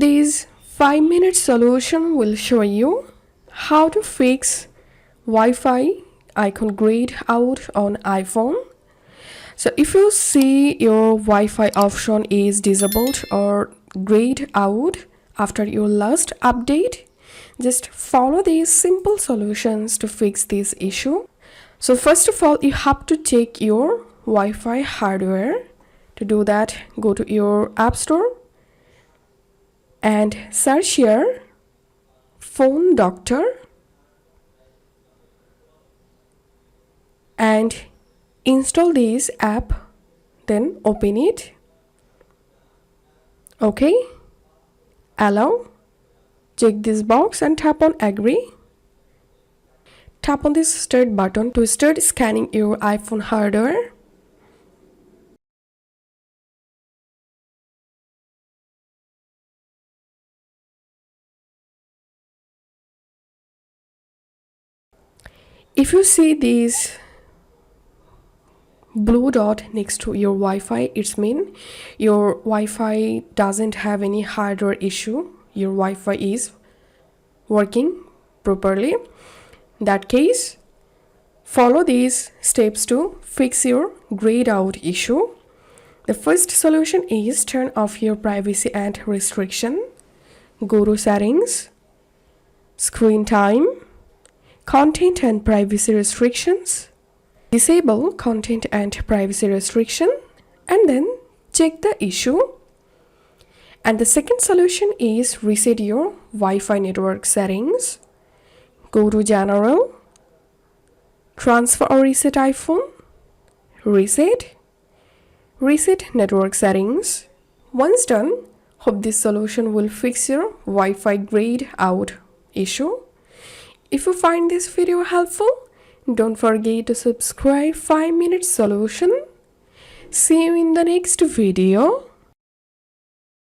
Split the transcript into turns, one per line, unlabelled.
This 5-minute solution will show you how to fix Wi-Fi icon grayed out on iPhone. So if you see your Wi-Fi option is disabled or grayed out after your last update, just follow these simple solutions to fix this issue. So first of all, you have to check your Wi-Fi hardware. To do that, go to your App Store and search here Phone Doctor and install this app, then open it. Okay, allow, check this box and tap on agree. Tap on this start button to start scanning your iPhone hardware. If you see this blue dot next to your Wi-Fi, it's mean your Wi-Fi doesn't have any hardware issue. Your Wi-Fi is working properly. In that case, follow these steps to fix your grayed out issue. The first solution is turn off your privacy and restriction. Go to settings, screen time, content and privacy restrictions. Disable content and privacy restriction and then check the issue. And the second solution is reset your Wi-Fi network settings. Go to General, Transfer or Reset iPhone, Reset Network Settings. Once done, hope this solution will fix your Wi-Fi grayed out issue. If you find this video helpful, don't forget to subscribe 5-minute solution. See you in the next video.